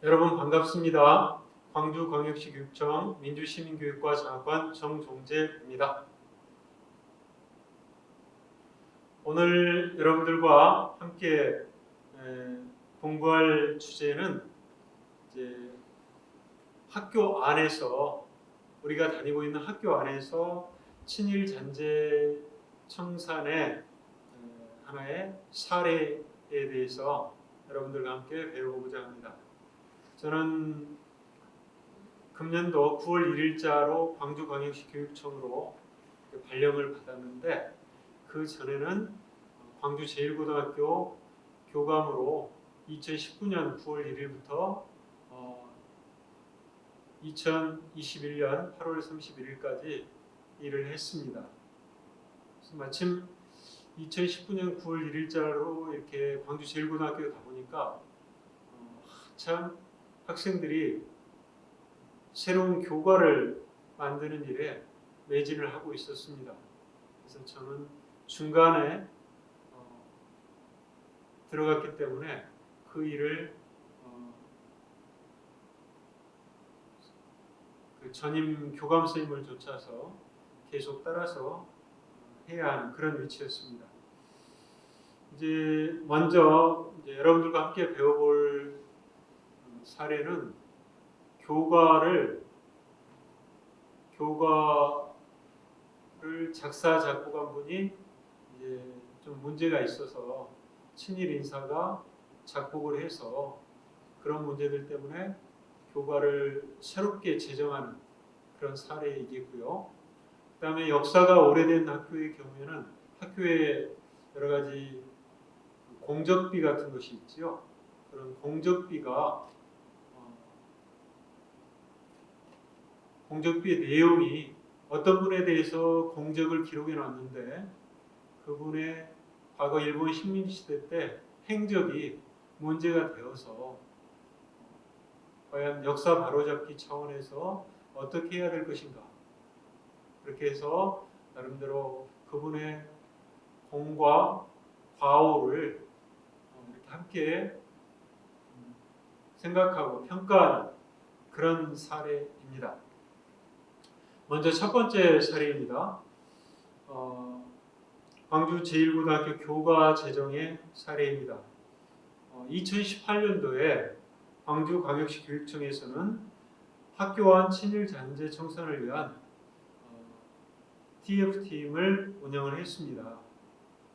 여러분 반갑습니다. 광주광역시 교육청 민주시민교육과 장학관 정종재입니다. 오늘 여러분들과 함께 공부할 주제는 이제 학교 안에서 우리가 다니고 있는 학교 안에서 친일 잔재 청산의 하나의 사례에 대해서 여러분들과 함께 배워보고자 합니다. 저는 금년도 9월 1일자로 광주광역시 교육청으로 발령을 받았는데 그 전에는 광주 제1고등학교 교감으로 2019년 9월 1일부터 2021년 8월 31일까지 일을 했습니다. 그래서 마침 2019년 9월 1일자로 이렇게 광주 제1고등학교에 가보니까 한참 학생들이 새로운 교과를 만드는 일에 매진을 하고 있었습니다. 그래서 저는 중간에 들어갔기 때문에 그 일을 그 전임 교감 선생님을 쫓아서 계속 따라서 해야 하는 그런 위치였습니다. 이제 먼저 여러분들과 함께 배워볼 사례는 교과를 작사 작곡한 분이 이제 좀 문제가 있어서 친일 인사가 작곡을 해서 그런 문제들 때문에 교과를 새롭게 제정하는 그런 사례이겠고요. 그다음에 역사가 오래된 학교의 경우에는 학교에 여러 가지 공적비 같은 것이 있지요. 그런 공적비의 내용이 어떤 분에 대해서 공적을 기록해 놨는데 그분의 과거 일본 식민지시대 때 행적이 문제가 되어서 과연 역사 바로잡기 차원에서 어떻게 해야 될 것인가, 그렇게 해서 나름대로 그분의 공과 과오를 이렇게 함께 생각하고 평가하는 그런 사례입니다. 먼저 첫 번째 사례입니다. 광주 제1고등학교 교과 제정의 사례입니다. 2018년도에 광주광역시 교육청에서는 학교 안 친일 잔재 청산을 위한 TF팀을 운영을 했습니다.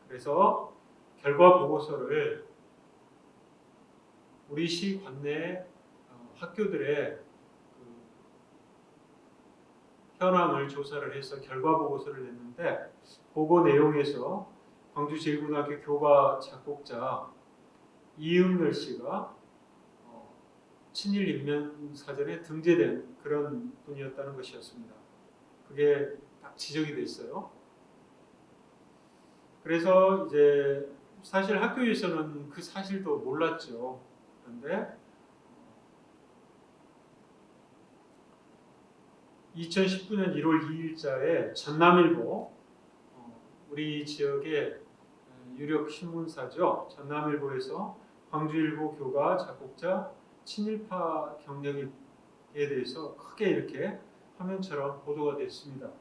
그래서 결과 보고서를 우리 시 관내 학교들의 현황을 조사를 해서 결과 보고서를 냈는데 보고 내용에서 광주 제1고등학교 교과 작곡자 이응렬 씨가 친일 인면사전에 등재된 그런 분이었다는 것이었습니다. 그게 딱 지적이 돼 있어요. 그래서 이제 사실 학교에서는 그 사실도 몰랐죠. 그런데 2019년 1월 2일자에 전남일보, 우리 지역의 유력 신문사죠. 전남일보에서 광주일보 교가 작곡자 친일파 경력에 대해서 크게 이렇게 화면처럼 보도가 됐습니다.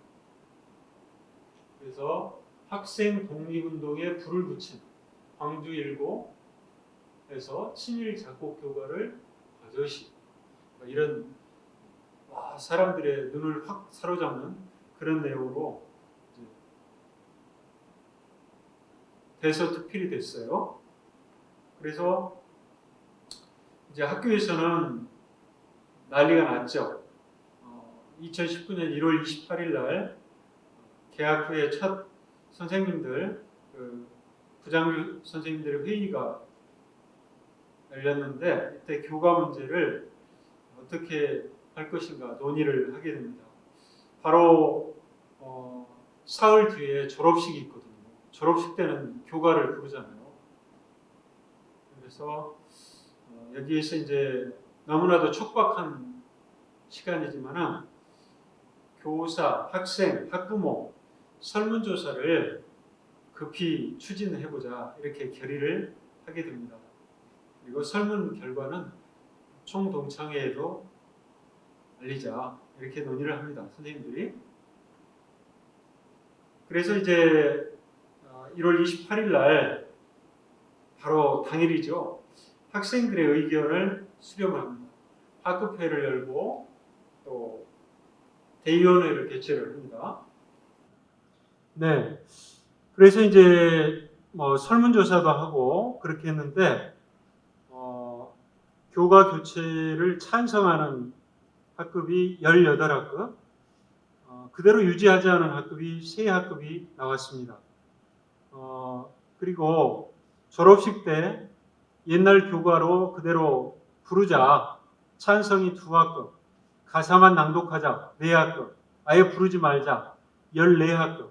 그래서 학생 독립운동에 불을 붙인 광주일보에서 친일 작곡 교과를 버젓이 이런 사람들의 눈을 확 사로잡는 그런 내용으로 대서특필이 됐어요. 그래서 이제 학교에서는 난리가 났죠. 2019년 1월 28일 날 개학 후에 첫 선생님들, 부장교 선생님들의 회의가 열렸는데 이때 교과 문제를 어떻게 할 것인가 논의를 하게 됩니다. 바로 사흘 뒤에 졸업식이 있거든요. 졸업식 때는 교과를 부르잖아요. 그래서 여기에서 이제 너무나도 촉박한 시간이지만은 교사, 학생, 학부모 설문조사를 급히 추진해보자 이렇게 결의를 하게 됩니다. 그리고 설문 결과는 총동창회에도 알리자 이렇게 논의를 합니다. 선생님들이. 그래서 이제 1월 28일 날 바로 당일이죠. 학생들의 의견을 수렴을 합니다. 학급회를 열고 또 대의원회를 개최를 합니다. 네. 그래서 이제 뭐 설문조사도 하고 그렇게 했는데 교과 교체를 찬성하는 학급이 18학급, 그대로 유지하자는 학급이 3학급이 나왔습니다. 그리고 졸업식 때 옛날 교과로 그대로 부르자, 찬성이 2학급, 가사만 낭독하자 4학급, 아예 부르지 말자 14학급,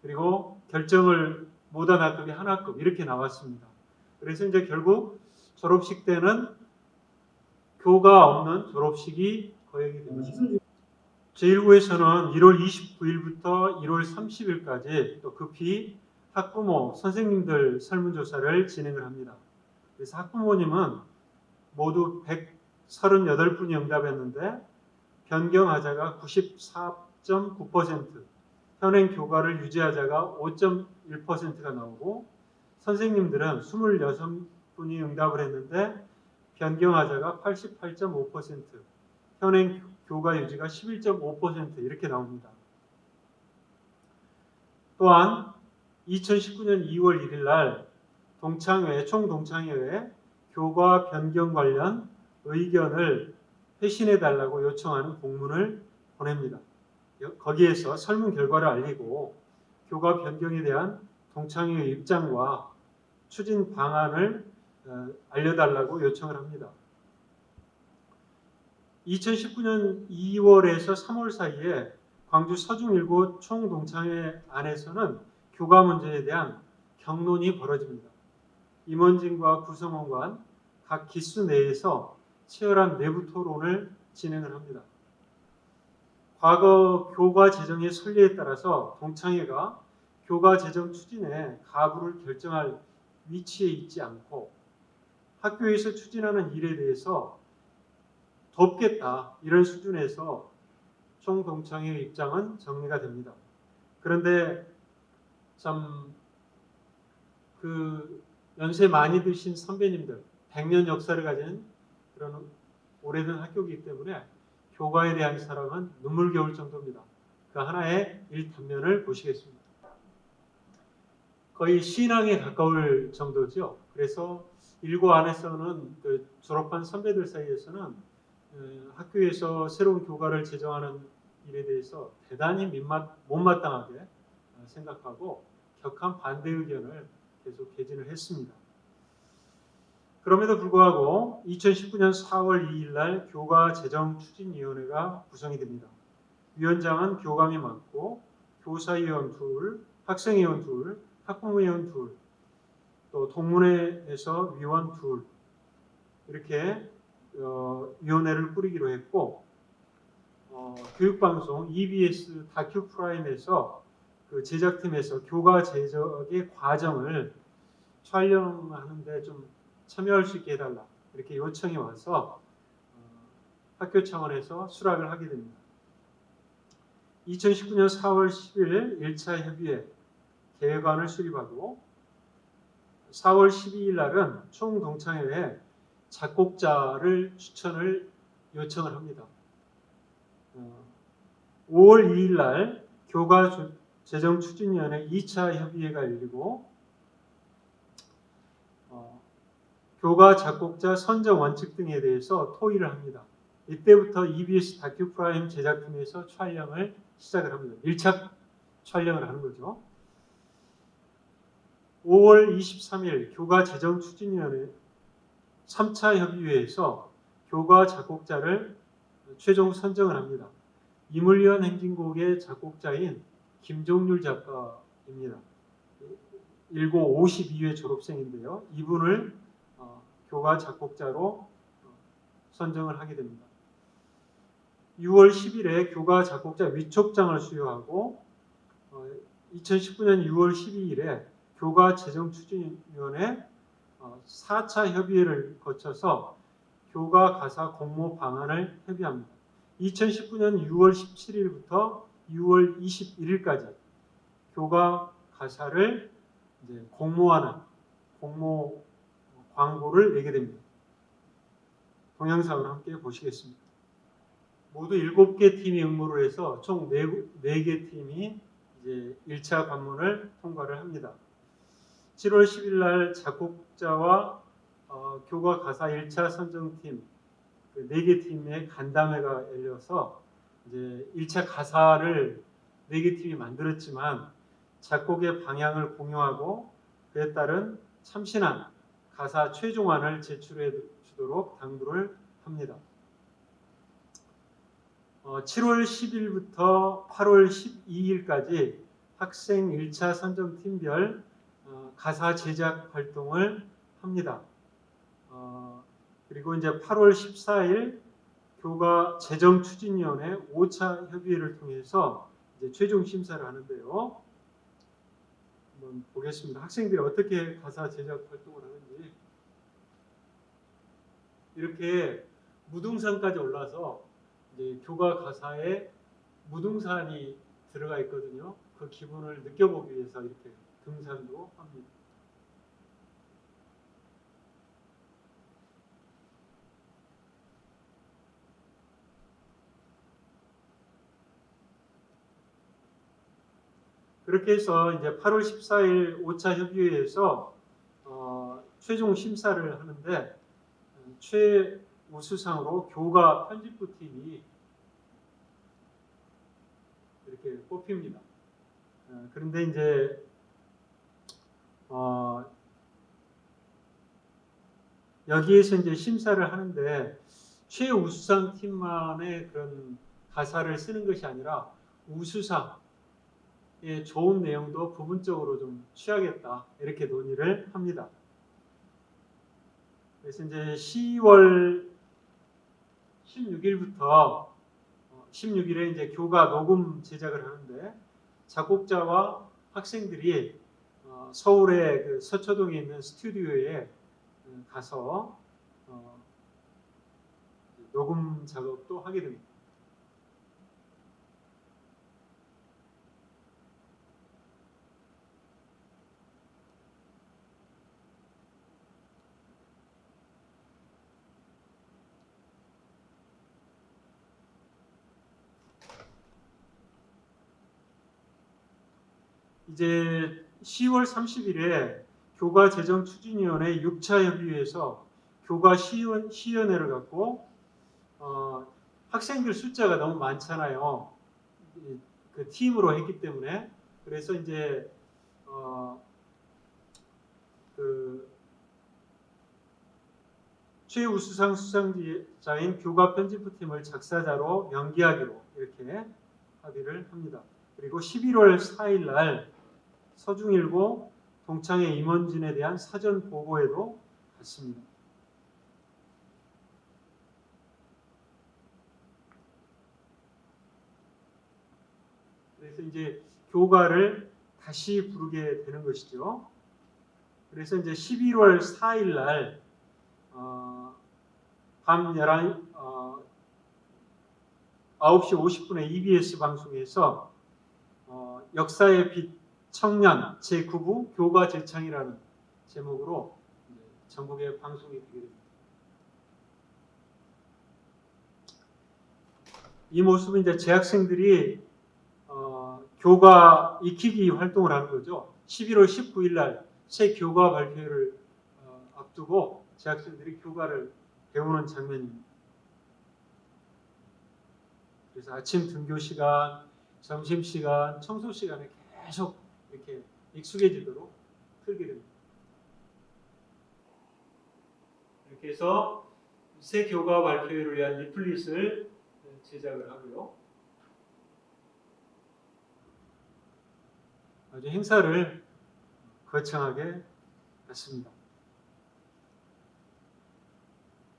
그리고 결정을 못한 학급이 1학급 이렇게 나왔습니다. 그래서 이제 결국 졸업식 때는 교가 없는 졸업식이 거행이 됩니다. 제1부에서는 1월 29일부터 1월 30일까지 또 급히 학부모, 선생님들 설문조사를 진행을 합니다. 그래서 학부모님은 모두 138분이 응답했는데 변경하자가 94.9%, 현행 교과를 유지하자가 5.1%가 나오고 선생님들은 26분이 응답을 했는데 변경하자가 88.5%, 현행 교과 유지가 11.5% 이렇게 나옵니다. 또한 2019년 2월 1일 날 총동창회에 교과 변경 관련 의견을 회신해 달라고 요청하는 공문을 보냅니다. 거기에서 설문 결과를 알리고 교과 변경에 대한 동창회의 입장과 추진 방안을 알려달라고 요청을 합니다. 2019년 2월에서 3월 사이에 광주 서중1고 총동창회 안에서는 교과 문제에 대한 격론이 벌어집니다. 임원진과 구성원간 각 기수 내에서 치열한 내부 토론을 진행을 합니다. 과거 교과 제정의 선례에 따라서 동창회가 교과 제정 추진에 가부를 결정할 위치에 있지 않고 학교에서 추진하는 일에 대해서 돕겠다 이런 수준에서 총동창회의 입장은 정리가 됩니다. 그런데 참 그 연세 많이 드신 선배님들, 100년 역사를 가진 그런 오래된 학교이기 때문에 교과에 대한 사랑은 눈물겨울 정도입니다. 그 하나의 일단면을 보시겠습니다. 거의 신앙에 가까울 정도죠. 그래서 일고 안에서는 그 졸업한 선배들 사이에서는 학교에서 새로운 교과를 제정하는 일에 대해서 대단히 못마땅하게 생각하고 격한 반대 의견을 계속 개진을 했습니다. 그럼에도 불구하고 2019년 4월 2일 날 교과 제정 추진위원회가 구성이 됩니다. 위원장은 교감이 많고 교사위원 2, 학생위원 2, 학부모위원 2, 또 동문회에서 위원 2 이렇게 위원회를 꾸리기로 했고 교육방송 EBS 다큐 프라임에서 그 제작팀에서 교과 제작의 과정을 촬영하는데 좀 참여할 수 있게 해달라 이렇게 요청이 와서 학교 차원에서 수락을 하게 됩니다. 2019년 4월 10일 1차 협의회 계획안을 수립하고 4월 12일 날은 총동창회에 작곡자를 추천을 요청을 합니다. 5월 2일 날 교과 제정 추진위원회 2차 협의회가 열리고 교과 작곡자 선정 원칙 등에 대해서 토의를 합니다. 이때부터 EBS 다큐 프라임 제작팀에서 촬영을 시작을 합니다. 밀착 촬영을 하는 거죠. 5월 23일 교과 제정 추진위원회 3차 협의회에서 교과 작곡자를 최종 선정을 합니다. 이물리언 행진곡의 작곡자인 김종률 작가입니다. 1고 52회 졸업생인데요. 이분을 교과 작곡자로 선정을 하게 됩니다. 6월 10일에 교과 작곡자 위촉장을 수여하고 2019년 6월 12일에 교과 제정 추진위원회 4차 협의회를 거쳐서 교과 가사 공모 방안을 협의합니다. 2019년 6월 17일부터 6월 21일까지 교과 가사를 이제 공모하는 공모 광고를 내게 됩니다. 동영상을 함께 보시겠습니다. 모두 7개 팀이 응모를 해서 총 4개 팀이 이제 1차 관문을 통과를 합니다. 7월 10일 날 작곡자와 교과 가사 1차 선정팀 4개 팀의 간담회가 열려서 이제 1차 가사를 4개 팀이 만들었지만 작곡의 방향을 공유하고 그에 따른 참신한 가사 최종안을 제출해 주도록 당부를 합니다. 7월 10일부터 8월 12일까지 학생 1차 선정팀별 가사 제작 활동을 합니다. 그리고 이제 8월 14일 교과 재정추진위원회 5차 협의회를 통해서 이제 최종 심사를 하는데요. 한번 보겠습니다. 학생들이 어떻게 가사 제작 활동을 하는지. 이렇게 무등산까지 올라서 이제 교과 가사에 무등산이 들어가 있거든요. 그 기분을 느껴보기 위해서 이렇게 등산도 합니다. 그렇게 해서 이제 8월 14일 5차 협의회에서 최종 심사를 하는데 최우수상으로 교과 편집부 팀이 이렇게 뽑힙니다. 그런데 이제 여기에서 이제 심사를 하는데 최우수상 팀만의 그런 가사를 쓰는 것이 아니라 우수상의 좋은 내용도 부분적으로 좀 취하겠다 이렇게 논의를 합니다. 그래서 이제 10월 16일부터 16일에 이제 교과 녹음 제작을 하는데 작곡자와 학생들이 서울의 그 서초동에 있는 스튜디오에 가서 녹음 작업도 하게 됩니다. 이제 10월 30일에 교과재정추진위원회 6차 협의회에서 교과 시연회를 갖고 학생들 숫자가 너무 많잖아요. 그 팀으로 했기 때문에 그래서 이제 그 최우수상 수상자인 교과 편집부 팀을 작사자로 명기하기로 이렇게 합의를 합니다. 그리고 11월 4일 날 서중일고 동창회 임원진에 대한 사전 보고회도 갔습니다. 그래서 이제 교과를 다시 부르게 되는 것이죠. 그래서 이제 11월 4일 날 밤 9시 50분에 EBS 방송에서 역사의 빛 청년 제9부 교과 재창이라는 제목으로 전국에 방송이 되게 됩니다. 이 모습은 이제 재학생들이 교과 익히기 활동을 하는 거죠. 11월 19일 날 새 교과 발표를 앞두고 재학생들이 교과를 배우는 장면입니다. 그래서 아침 등교 시간, 점심 시간, 청소 시간에 계속 이렇게 익숙해지도록 틀게 됩니다. 이렇게 해서 새 교과 발표회를 위한 리플릿을 제작을 하고요. 아주 행사를 거창하게 했습니다.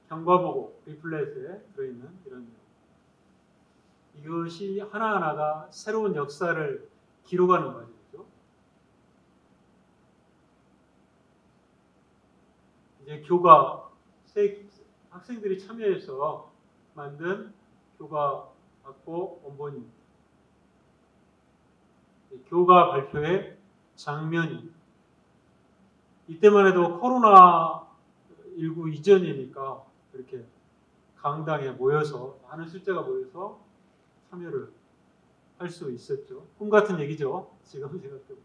경과보고 리플렛에 들어있는 이런 이것이 하나하나가 새로운 역사를 기록하는 과정이죠. 이제 교과 학생들이 참여해서 만든 교과 학보 원본입니다. 교과 발표의 장면이 이때만 해도 코로나19 이전이니까 이렇게 강당에 모여서 많은 숫자가 모여서 참여를 할 수 있었죠. 꿈 같은 얘기죠. 지금 생각해보면.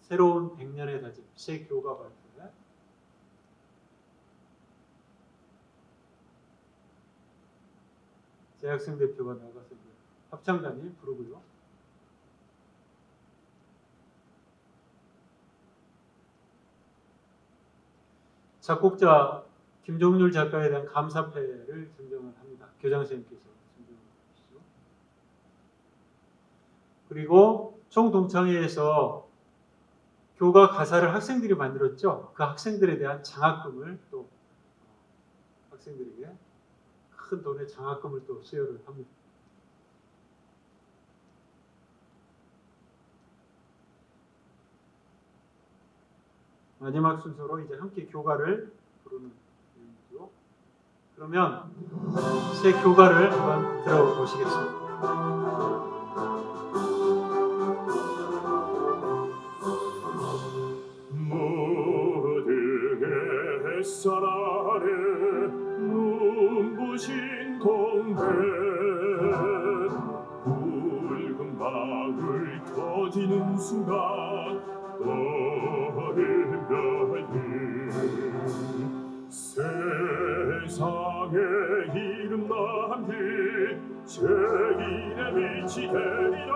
새로운 100년의 다짐, 새 교과 발표에 재학생 대표가 나가서 합창단이 부르고요. 작곡자 김종률 작가에 대한 감사패를 증정을 합니다. 교장선생님께서 증정을 하시죠. 그리고 총동창회에서 교과 가사를 학생들이 만들었죠. 그 학생들에 대한 장학금을 또 학생들에게 큰 돈의 장학금을 또 수여를 합니다. 마지막 순서로 이제 함께 교가를 부르는 내용이죠. 그러면 새 교가를 한번 들어보시겠습니다. 모등의 햇살 아래 눈부신 동백 붉은 방울 터지는 순간 어른별들 세상에 이름 남길 죄인의 빛이 되리라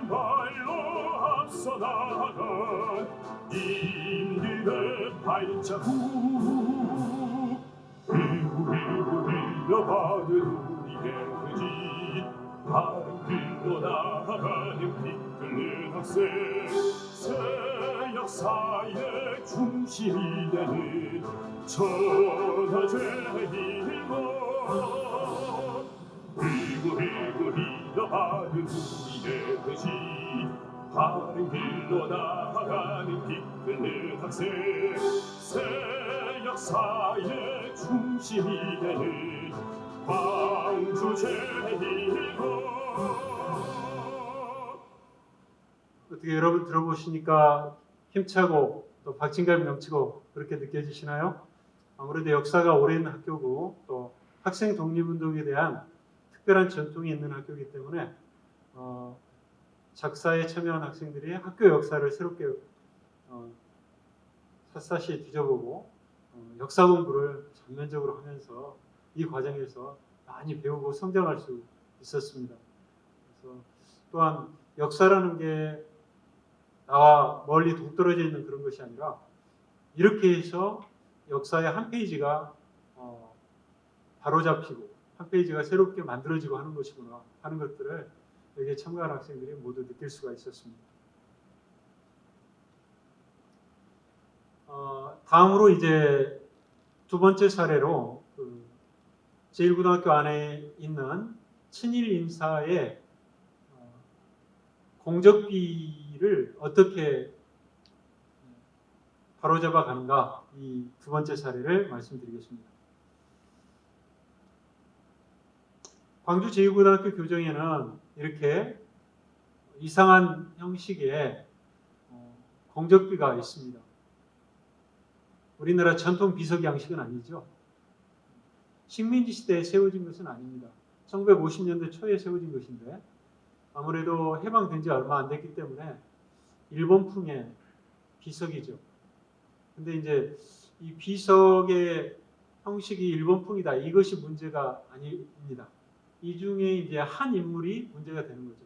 맨발로 앞서 나간 님들의 발자국 이고 흘려받은 우리의 의지 바른 길로 나아가는 빛끓는 학생 새 역사의 중심이 되는 천하제일모 이고 흘려받은 우리의 의지 바른 길로 나아가는 빛끓는 학생 새 역사의 중심이 되는 광주 제일고 어떻게 여러분 들어보시니까 힘차고 또 박진감이 넘치고 그렇게 느껴지시나요? 아무래도 역사가 오랜 학교고 또 학생 독립운동에 대한 특별한 전통이 있는 학교이기 때문에 작사에 참여한 학생들이 학교 역사를 새롭게 샅샅이 뒤져보고 역사 공부를 전면적으로 하면서 이 과정에서 많이 배우고 성장할 수 있었습니다. 그래서 또한 역사라는 게 나와 멀리 동떨어져 있는 그런 것이 아니라 이렇게 해서 역사의 한 페이지가 바로잡히고 한 페이지가 새롭게 만들어지고 하는 것이구나 하는 것들을 여기에 참가한 학생들이 모두 느낄 수가 있었습니다. 다음으로 이제 두 번째 사례로 제1고등학교 안에 있는 친일 인사의 공적비를 어떻게 바로잡아 가는가 이 두 번째 사례를 말씀드리겠습니다. 광주 제1고등학교 교정에는 이렇게 이상한 형식의 공적비가 있습니다. 우리나라 전통 비석 양식은 아니죠. 식민지 시대에 세워진 것은 아닙니다. 1950년대 초에 세워진 것인데 아무래도 해방된 지 얼마 안 됐기 때문에 일본풍의 비석이죠. 근데 이제 이 비석의 형식이 일본풍이다. 이것이 문제가 아닙니다. 이 중에 이제 한 인물이 문제가 되는 거죠.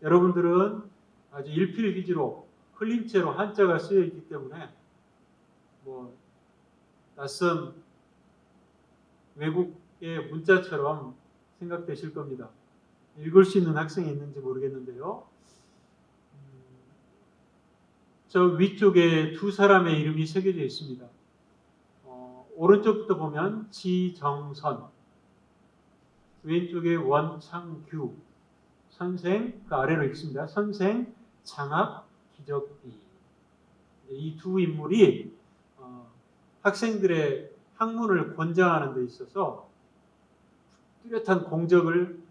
여러분들은 아주 일필휘지로 흘린 채로 한자가 쓰여 있기 때문에 낯선 외국의 문자처럼 생각되실 겁니다. 읽을 수 있는 학생이 있는지 모르겠는데요. 저 위쪽에 두 사람의 이름이 새겨져 있습니다. 오른쪽부터 보면 지정선, 왼쪽에 원창규, 선생, 그 아래로 읽습니다. 선생, 장학, 기적비. 이 두 인물이 학생들의 학문을 권장하는 데 있어서 뚜렷한 공적을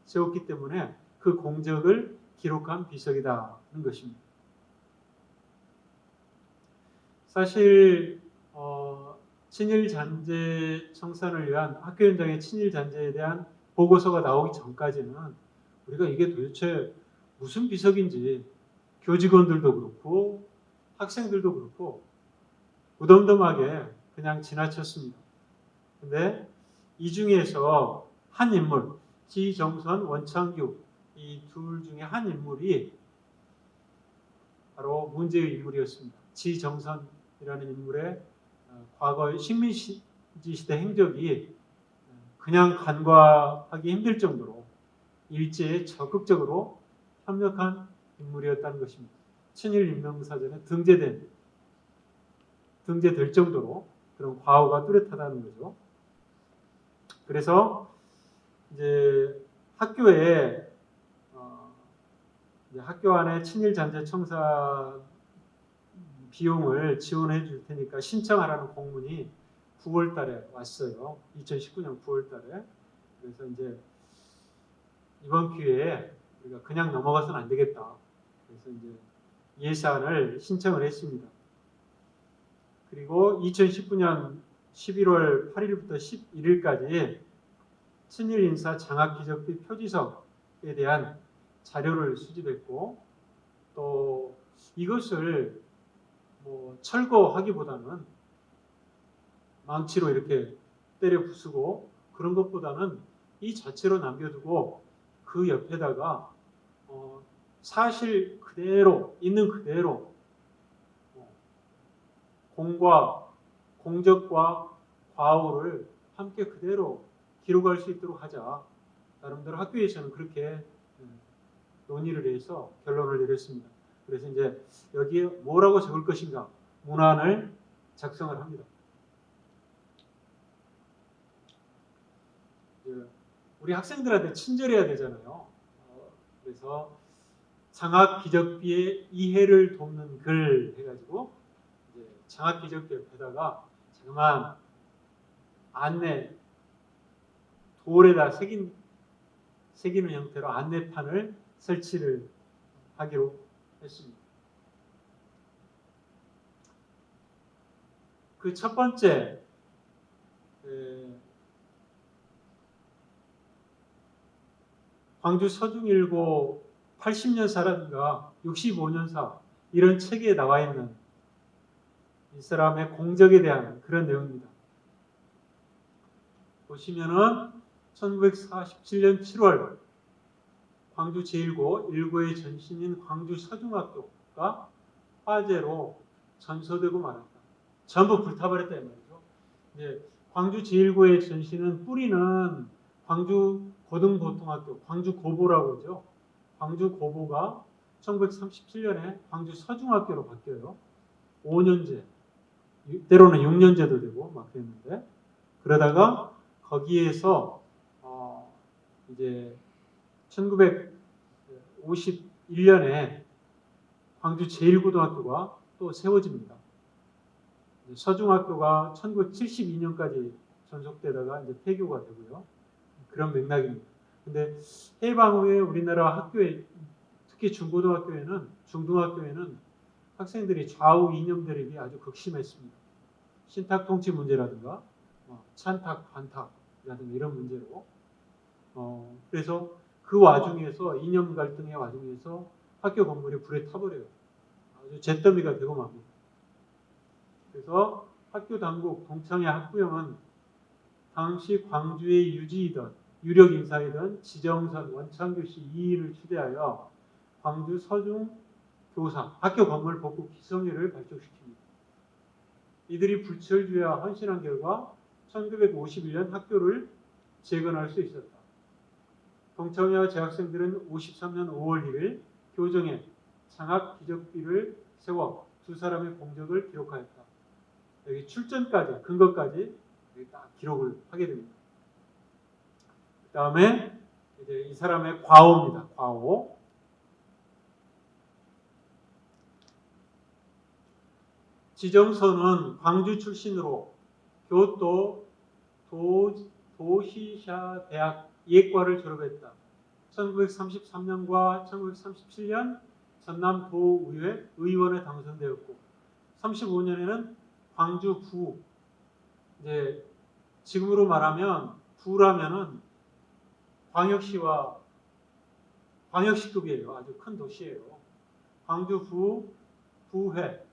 세웠기 때문에 그 공적을 기록한 비석이라는 것입니다. 사실 친일 잔재 청산을 위한 학교 현장의 친일 잔재에 대한 보고서가 나오기 전까지는 우리가 이게 도대체 무슨 비석인지 교직원들도 그렇고 학생들도 그렇고 무덤덤하게 그냥 지나쳤습니다. 근데 이 중에서 한 인물, 지정선, 원창규 이 둘 중에 한 인물이 바로 문제의 인물이었습니다. 지정선이라는 인물의 과거의 식민지 시대 행적이 그냥 간과하기 힘들 정도로 일제에 적극적으로 협력한 인물이었다는 것입니다. 친일 인명사전에 등재될 정도로 그런 과오가 뚜렷하다는 거죠. 그래서 이제 학교에 학교 안에 친일 잔재 청산 비용을 지원해 줄 테니까 신청하라는 공문이 9월 달에 왔어요. 2019년 9월 달에. 그래서 이제 이번 기회에 우리가 그냥 넘어가서는 안 되겠다. 그래서 이제 예산을 신청을 했습니다. 그리고 2019년 11월 8일부터 11일까지 친일 인사 장학 기적비 표지석에 대한 자료를 수집했고 또 이것을 철거하기보다는 망치로 이렇게 때려 부수고 그런 것보다는 이 자체로 남겨두고 그 옆에다가 사실 그대로 있는 그대로 공적과 과오를 함께 그대로 기록할 수 있도록 하자. 나름대로 학교에서는 그렇게 논의를 해서 결론을 내렸습니다. 그래서 이제 여기에 뭐라고 적을 것인가 문안을 작성을 합니다. 우리 학생들한테 친절해야 되잖아요. 그래서 장학 기적비의 이해를 돕는 글 해가지고 장학 기적비 옆에다가 자그마한 안내 돌에다 새기는 형태로 안내판을 설치를 하기로 했습니다. 그 첫 번째 광주 서중일고 80년사라든가 65년사 이런 책에 나와 있는 이 사람의 공적에 대한 그런 내용입니다. 보시면은 1947년 7월 광주 제1고 1고의 전신인 광주 서중학교가 화재로 전소되고 말았다. 전부 불타버렸다 이 말이죠. 이제 광주 제1고의 전신은 뿌리는 광주 고등보통학교, 광주 고보라고 하죠. 광주 고보가 1937년에 광주 서중학교로 바뀌어요. 5년제, 때로는 6년제도 되고 막 그랬는데 그러다가 거기에서 이제 1951년에 광주 제1고등학교가 또 세워집니다. 서중학교가 1972년까지 전속되다가 이제 폐교가 되고요. 그런 맥락입니다. 근데 해방 후에 우리나라 학교에 특히 중등학교에는 학생들이 좌우 이념 대립이 아주 극심했습니다. 신탁 통치 문제라든가 찬탁, 반탁이라든가 이런 문제로 그래서 그 와중에서 이념 갈등의 와중에서 학교 건물이 불에 타버려요. 아주 잿더미가 되고 맙니다. 그래서 학교 당국, 동창회 학부형은 당시 광주의 유지이던 유력 인사이던 지정선, 원창규 씨 2인을 추대하여 광주 서중 교사, 학교 건물 복구 기성회를 발족시킵니다. 이들이 불철주야 헌신한 결과 1951년 학교를 재건할 수 있었다. 동창회와 재학생들은 53년 5월 1일 교정에 장학 기적비를 세워 두 사람의 공적을 기록하였다. 여기 출전까지, 근거까지 여기 딱 기록을 하게 됩니다. 그 다음에 이제 이 사람의 과오입니다. 과오. 지정선은 광주 출신으로 교토 도시샤 대학 예과를 졸업했다. 1933년과 1937년 전남도의회 의원에 당선되었고 35년에는 광주부, 이제 지금으로 말하면 부라면은 광역시급이에요. 아주 큰 도시예요. 광주부 부회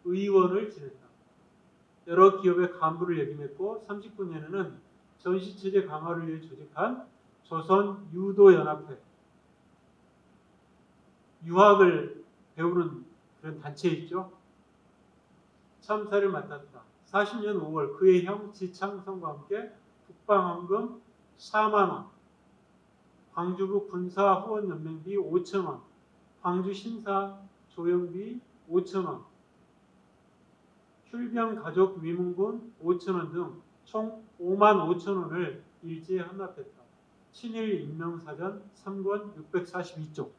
의원을 지냈다. 여러 기업의 간부를 역임했고 39년에는 전시체제 강화를 위해 조직한 조선 유도연합회, 유학을 배우는 그런 단체 있죠. 참사를 맡았다. 40년 5월 그의 형 지창성과 함께 국방헌금 4만 원, 광주부 군사후원연맹비 5천 원, 광주신사 조영비 5천 원, 혈병 가족 위문금 5천 원 등 총 5만 5천 원을 일제에 헌납했다. 친일 인명사전 3권 642쪽.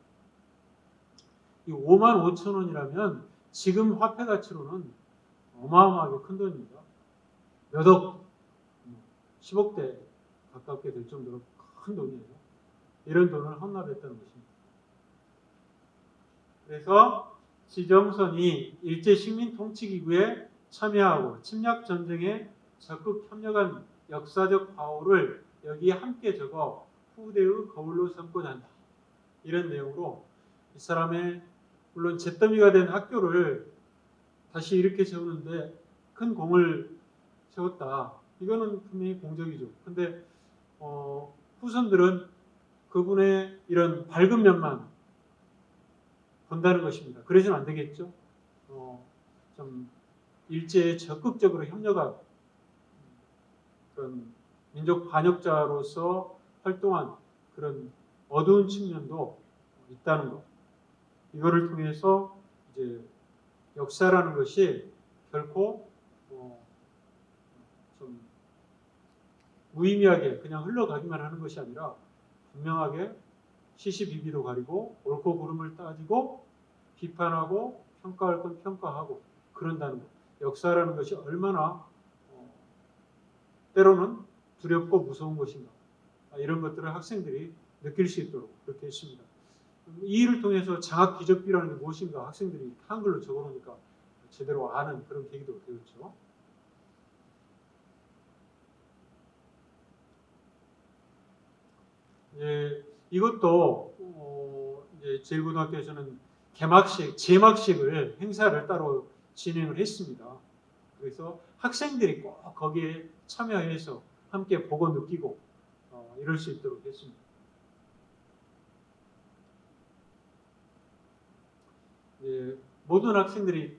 이 5만 5천 원이라면 지금 화폐 가치로는 어마어마하게 큰 돈입니다. 몇 억, 10억대 가깝게 될 정도로 큰 돈이에요. 이런 돈을 헌납했다는 것입니다. 그래서 지정선이 일제 식민 통치기구에 참여하고 침략전쟁에 적극 협력한 역사적 과오를 여기에 함께 적어 후대의 거울로 삼고자 한다. 이런 내용으로 이 사람의 물론 잿더미가 된 학교를 다시 이렇게 세우는데 큰 공을 세웠다. 이거는 분명히 공적이죠. 근데 후손들은 그분의 이런 밝은 면만 본다는 것입니다. 그래서는 안 되겠죠. 좀 일제에 적극적으로 협력한 그런 민족 반역자로서 활동한 그런 어두운 측면도 있다는 것. 이거를 통해서 이제 역사라는 것이 결코 좀 무의미하게 그냥 흘러가기만 하는 것이 아니라 분명하게 시시비비도 가리고 옳고 그름을 따지고 비판하고 평가할 건 평가하고 그런다는 것. 역사라는 것이 얼마나 때로는 두렵고 무서운 것인가. 이런 것들을 학생들이 느낄 수 있도록 그렇게 했습니다. 이 일을 통해서 장학기적비라는 게 무엇인가 학생들이 한글로 적어놓으니까 제대로 아는 그런 계기도 되었죠. 이것도 이제 제1고등학교에서는 제막식을 행사를 따로 진행을 했습니다. 그래서 학생들이 꼭 거기에 참여해서 함께 보고 느끼고 이럴 수 있도록 했습니다. 모든 학생들이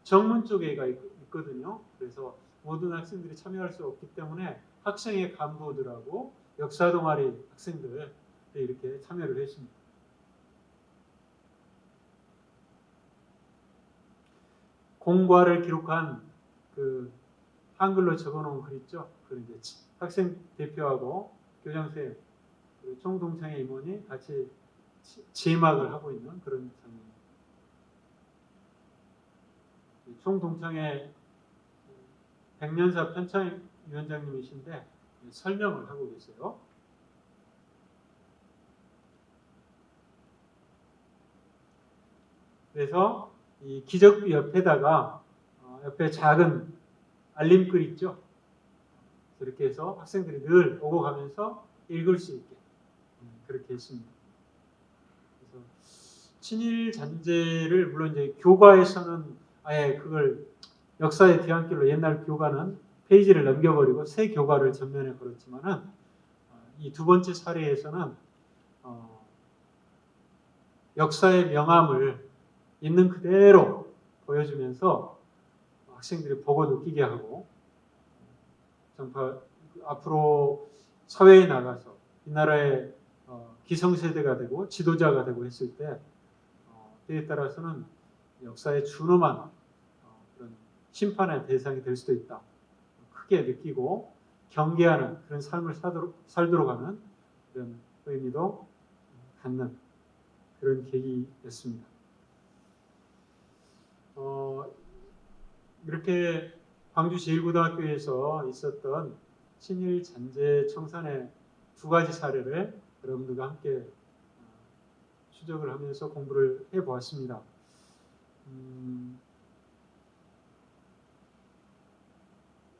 정문 쪽에가 있거든요. 그래서 모든 학생들이 참여할 수 없기 때문에 학생의 간부들하고 역사 동아리 학생들 이렇게 참여를 했습니다. 공과를 기록한 그 한글로 적어놓은 글 있죠. 그 이제 학생 대표하고 교장선생님, 총동창회 임원이 같이 제막을 하고 있는 그런 장면입니다. 총동창회 백년사 편찬위원장님이신데 설명을 하고 계세요. 그래서 이 기적비 옆에다가 옆에 작은 알림글 있죠. 이렇게 해서 학생들이 늘 오고 가면서 읽을 수 있게 그렇게 했습니다. 그래서 친일 잔재를 물론 이제 교과에서는 아예 그걸 역사의 뒤안길로 옛날 교과는 페이지를 넘겨버리고 새 교과를 전면에 걸었지만은 이 두 번째 사례에서는 역사의 명암을 있는 그대로 보여주면서 학생들이 보고 느끼게 하고 정말 앞으로 사회에 나가서 이 나라의 기성세대가 되고 지도자가 되고 했을 때 때에 따라서는 역사에 준엄한 그런 심판의 대상이 될 수도 있다. 크게 느끼고 경계하는 그런 삶을 살도록 하는 그런 의미도 갖는 그런 계기였습니다. 이렇게 광주 제1고등학교에서 있었던 친일 잔재 청산의 두 가지 사례를 여러분들과 함께 추적을 하면서 공부를 해보았습니다.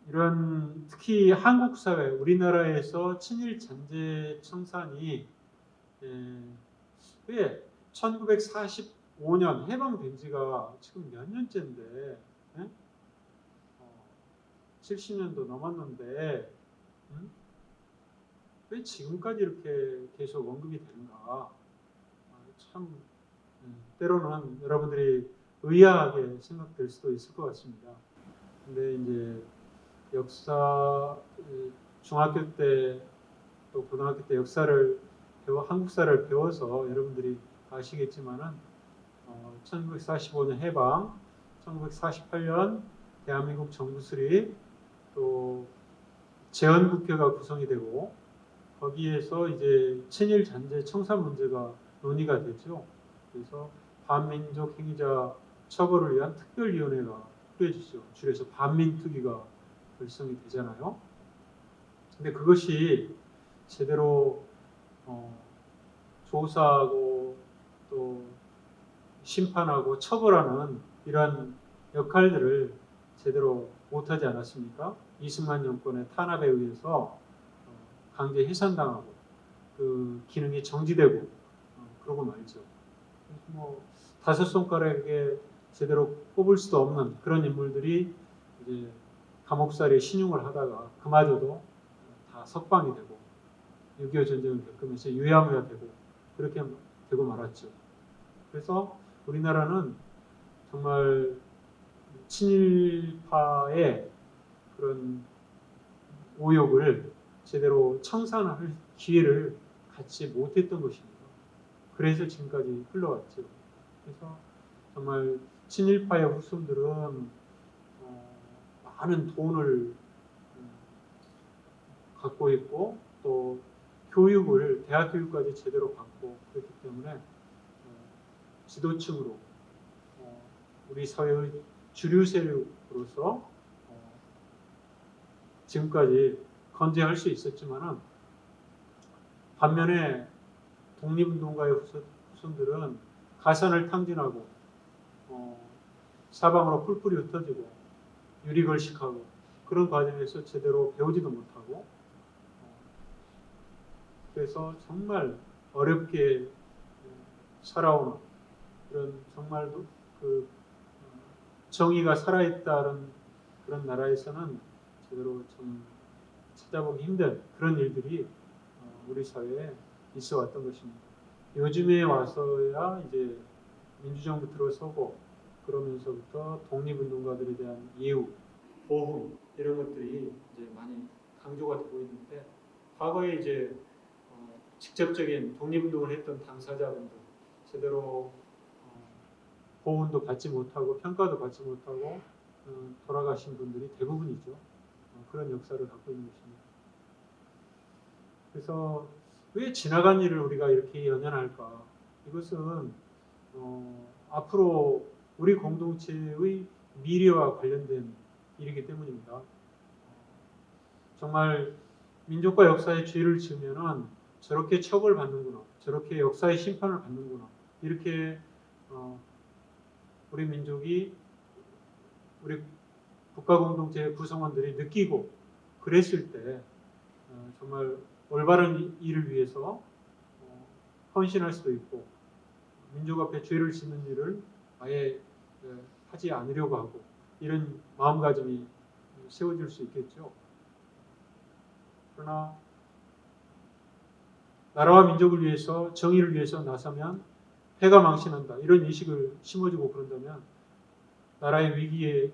이런 특히 한국 사회, 우리나라에서 친일 잔재 청산이 왜 1945년 해방된 지가 지금 몇 년째인데 70년도 넘었는데 왜 지금까지 이렇게 계속 언급이 되는가? 참 때로는 여러분들이 의아하게 생각될 수도 있을 것 같습니다. 근데 이제 역사 중학교 때 또 고등학교 때 역사를 한국사를 배워서 여러분들이 아시겠지만은 1945년 해방, 1948년 대한민국 정부 수립, 또 재헌국회가 구성이 되고 거기에서 이제 친일 잔재 청산 문제가 논의가 되죠. 그래서 반민족 행위자 처벌을 위한 특별위원회가 꾸려지죠. 줄여서 반민특위가 결성이 되잖아요. 근데 그것이 제대로 조사하고 또 심판하고 처벌하는 이러한 역할들을 제대로 못하지 않았습니까? 이승만 정권의 탄압에 의해서 강제 해산당하고 그 기능이 정지되고 그러고 말죠. 뭐 다섯 손가락에 제대로 꼽을 수도 없는 그런 인물들이 이제 감옥살이에 신용을 하다가 그마저도 다 석방이 되고 6.25 전쟁을 겪으면서 유야무야 되고 그렇게 되고 말았죠. 그래서 우리나라는 정말 친일파의 그런 오욕을 제대로 청산할 기회를 갖지 못했던 것입니다. 그래서 지금까지 흘러왔죠. 그래서 정말 친일파의 후손들은 많은 돈을 갖고 있고 또 교육을 대학 교육까지 제대로 받고 그렇기 때문에 지도층으로 우리 사회의 주류 세력으로서 지금까지 건재할 수 있었지만은 반면에 독립운동가의 후손들은 가산을 탕진하고 사방으로 뿔뿔이 흩어지고 유리걸식하고 그런 과정에서 제대로 배우지도 못하고 그래서 정말 어렵게 살아오는 그런 정말 그 정의가 살아있다는 그런 나라에서는 제대로 좀 찾아보기 힘든 그런 일들이 우리 사회에 있어 왔던 것입니다. 요즘에 와서야 이제 민주정부 들어서고 그러면서부터 독립운동가들에 대한 예우, 보훈 이런 것들이 이제 많이 강조가 되고 있는데 과거에 이제 직접적인 독립운동을 했던 당사자분들 제대로 보훈도 받지 못하고 평가도 받지 못하고 돌아가신 분들이 대부분이죠. 그런 역사를 갖고 있는 것입니다. 그래서 왜 지나간 일을 우리가 이렇게 연연할까? 이것은 앞으로 우리 공동체의 미래와 관련된 일이기 때문입니다. 정말 민족과 역사에 죄를 지으면은 저렇게 처벌받는구나, 저렇게 역사의 심판을 받는구나, 이렇게 우리 민족이 우리 국가 공동체의 구성원들이 느끼고 그랬을 때 정말 올바른 일을 위해서 헌신할 수도 있고 민족 앞에 죄를 짓는 일을 아예 하지 않으려고 하고 이런 마음가짐이 세워질 수 있겠죠. 그러나 나라와 민족을 위해서 정의를 위해서 나서면 패가 망신한다 이런 인식을 심어주고 그런다면 나라의 위기의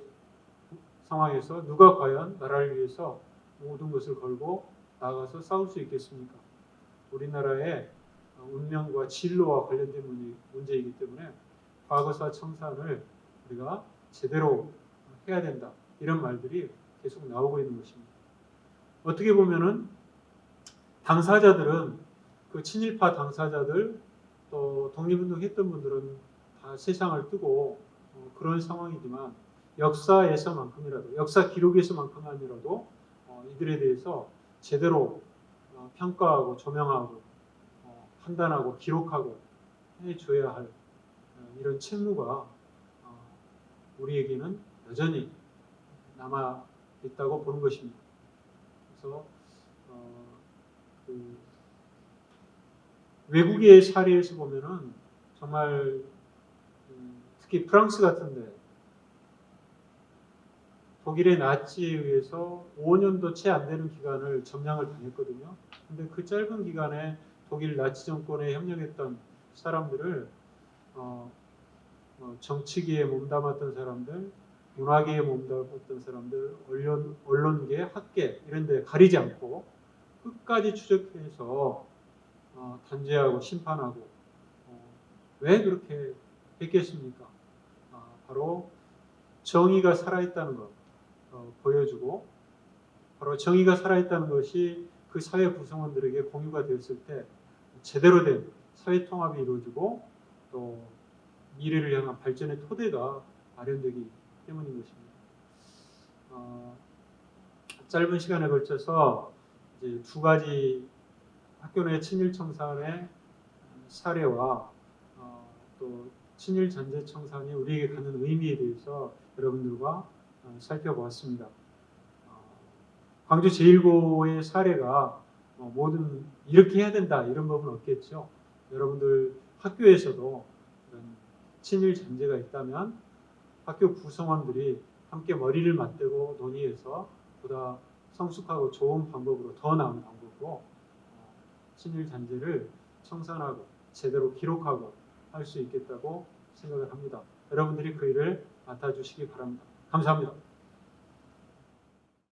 상황에서 누가 과연 나라를 위해서 모든 것을 걸고 나가서 싸울 수 있겠습니까? 우리나라의 운명과 진로와 관련된 문제이기 때문에 과거사 청산을 우리가 제대로 해야 된다 이런 말들이 계속 나오고 있는 것입니다. 어떻게 보면은 당사자들은 그 친일파 당사자들 또 독립운동 했던 분들은 다 세상을 뜨고 그런 상황이지만 역사에서만큼이라도, 역사 기록에서만큼이라도 이들에 대해서 제대로 평가하고 조명하고 판단하고 기록하고 해줘야 할 이런 책무가 우리에게는 여전히 남아 있다고 보는 것입니다. 그래서 그 외국의 사례에서 보면은 정말 특히 프랑스 같은데 독일의 나치에 의해서 5년도 채 안 되는 기간을 점령을 당했거든요. 근데 그 짧은 기간에 독일 나치 정권에 협력했던 사람들을 정치계에 몸담았던 사람들, 문화계에 몸담았던 사람들, 언론계, 학계 이런 데 가리지 않고 끝까지 추적해서 단죄하고 심판하고 왜 그렇게 했겠습니까? 바로 정의가 살아있다는 것 보여주고 바로 정의가 살아있다는 것이 그 사회 구성원들에게 공유가 되었을 때 제대로 된 사회 통합이 이루어지고 또 미래를 향한 발전의 토대가 마련되기 때문인 것입니다. 짧은 시간에 걸쳐서 이제 두 가지 학교 내 친일 청산의 사례와 또 친일 잔재 청산이 우리에게 갖는 의미에 대해서 여러분들과 살펴보았습니다. 광주 제1고의 사례가 모든 이렇게 해야 된다 이런 법은 없겠죠. 여러분들 학교에서도 이런 친일 잔재가 있다면 학교 구성원들이 함께 머리를 맞대고 논의해서 보다 성숙하고 좋은 방법으로 더 나은 방법으로 친일 잔재를 청산하고 제대로 기록하고 할 수 있겠다고 생각을 합니다. 여러분들이 그 일을 맡아주시기 바랍니다. 감사합니다.